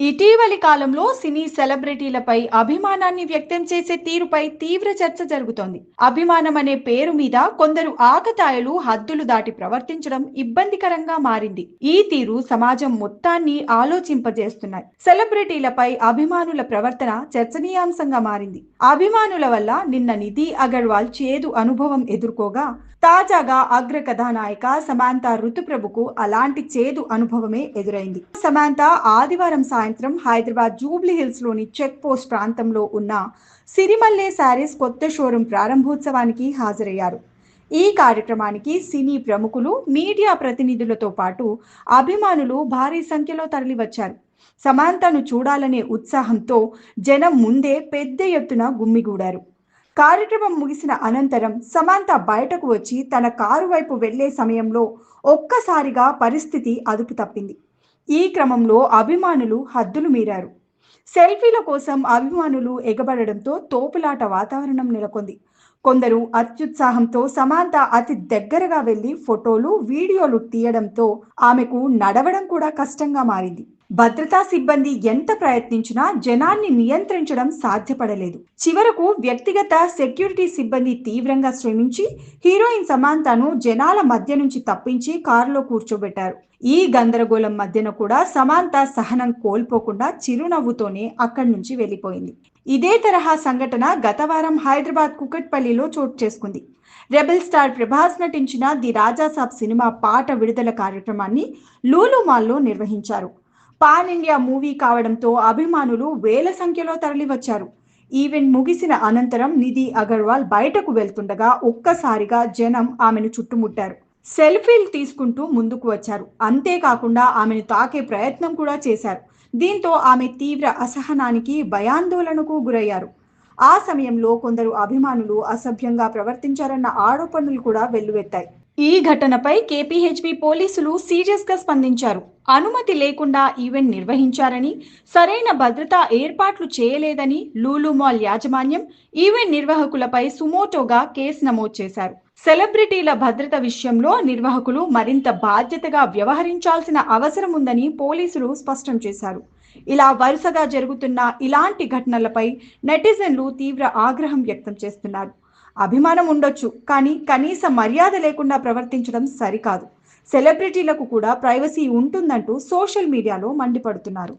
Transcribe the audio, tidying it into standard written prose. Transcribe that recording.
ఇటీవలి కాలంలో సినీ సెలబ్రిటీలపై అభిమానాన్ని వ్యక్తం చేసే తీరుపై తీవ్ర చర్చ జరుగుతోంది. అభిమానం అనే పేరు మీద కొందరు ఆకతాయిలు హద్దులు దాటి ప్రవర్తించడం ఇబ్బందికరంగా మారింది. ఈ తీరు సమాజం మొత్తాన్ని ఆలోచింపజేస్తున్నాయి. సెలబ్రిటీలపై అభిమానుల ప్రవర్తన చర్చనీయాంశంగా మారింది. అభిమానుల వల్ల నిన్న నిధి అగర్వాల్ చేదు అనుభవం ఎదుర్కోగా, తాజాగా అగ్ర కథానాయిక సమాంత ఋతుప్రభుకు అలాంటి చేదు అనుభవమే ఎదురైంది. సమాంత ఆదివారం సాయంత్రం హైదరాబాద్ జూబ్లీ హిల్స్ లోని చెక్ పోస్ట్ ప్రాంతంలో ఉన్న సిరిమల్లె శారీస్ కొత్త షోరూం ప్రారంభోత్సవానికి హాజరయ్యారు. ఈ కార్యక్రమానికి సినీ ప్రముఖులు, మీడియా ప్రతినిధులతో పాటు అభిమానులు భారీ సంఖ్యలో తరలివచ్చారు. సమాంతను చూడాలనే ఉత్సాహంతో జనం ముందే పెద్ద ఎత్తున గుమ్మిగూడారు. కార్యక్రమం ముగిసిన అనంతరం సమాంత బయటకు వచ్చి తన కారు వైపు వెళ్లే సమయంలో ఒక్కసారిగా పరిస్థితి అదుపు తప్పింది. ఈ క్రమంలో అభిమానులు హద్దులు మీరారు. సెల్ఫీల కోసం అభిమానులు ఎగబడడంతో తోపులాట వాతావరణం నెలకొంది. కొందరు అత్యుత్సాహంతో సమాంత అతి దగ్గరగా వెళ్లి ఫోటోలు, వీడియోలు తీయడంతో ఆమెకు నడవడం కూడా కష్టంగా మారింది. భద్రతా సిబ్బంది ఎంత ప్రయత్నించినా జనాన్ని నియంత్రించడం సాధ్యపడలేదు. చివరకు వ్యక్తిగత సెక్యూరిటీ సిబ్బంది తీవ్రంగా శ్రమించి హీరోయిన్ సమాంతను జనాల మధ్య నుంచి తప్పించి కారులో కూర్చోబెట్టారు. ఈ గందరగోళం మధ్యన కూడా సమాంత సహనం కోల్పోకుండా చిరునవ్వుతోనే అక్కడి నుంచి వెళ్లిపోయింది. ఇదే తరహా సంఘటన గత వారం హైదరాబాద్ కుకట్పల్లిలో చోటు చేసుకుంది. రెబెల్ స్టార్ ప్రభాస్ నటించిన ది రాజాసాబ్ సినిమా పాట విడుదల కార్యక్రమాన్ని లూలు మాల్లో నిర్వహించారు. పాన్ ఇండియా మూవీ కావడంతో అభిమానులు వేల సంఖ్యలో తరలివచ్చారు. ఈవెంట్ ముగిసిన అనంతరం నిధి అగర్వాల్ బయటకు వెళ్తుండగా ఒక్కసారిగా జనం ఆమెను చుట్టుముట్టారు. సెల్ఫీలు తీసుకుంటూ ముందుకు వచ్చారు. అంతేకాకుండా ఆమెను తాకే ప్రయత్నం కూడా చేశారు. దీంతో ఆమె తీవ్ర అసహనానికి, భయాందోళనకు గురయ్యారు. ఆ సమయంలో కొందరు అభిమానులు అసభ్యంగా ప్రవర్తించారన్న ఆరోపణలు కూడా వెల్లువెత్తాయి. ఈ ఘటనపై కేపీహెచ్బీ పోలీసులు సీరియస్ గా స్పందించారు. అనుమతి లేకుండా ఈవెంట్ నిర్వహించారని, సరైన భద్రతా ఏర్పాట్లు చేయలేదని లూలు మాల్ యాజమాన్యం, ఈవెంట్ నిర్వాహకులపై సుమోటోగా కేసు నమోదు చేశారు. సెలబ్రిటీల భద్రత విషయంలో నిర్వాహకులు మరింత బాధ్యతగా వ్యవహరించాల్సిన అవసరం ఉందని పోలీసులు స్పష్టం చేశారు. ఇలా వరుసగా జరుగుతున్న ఇలాంటి ఘటనలపై నెటిజన్లు తీవ్ర ఆగ్రహం వ్యక్తం చేస్తున్నారు. అభిమానం ఉండొచ్చు, కానీ కనీస మర్యాద లేకుండా ప్రవర్తించడం సరికాదు. సెలబ్రిటీలకు కూడా ప్రైవసీ ఉంటుందంటూ సోషల్ మీడియాలో మండిపడుతున్నారు.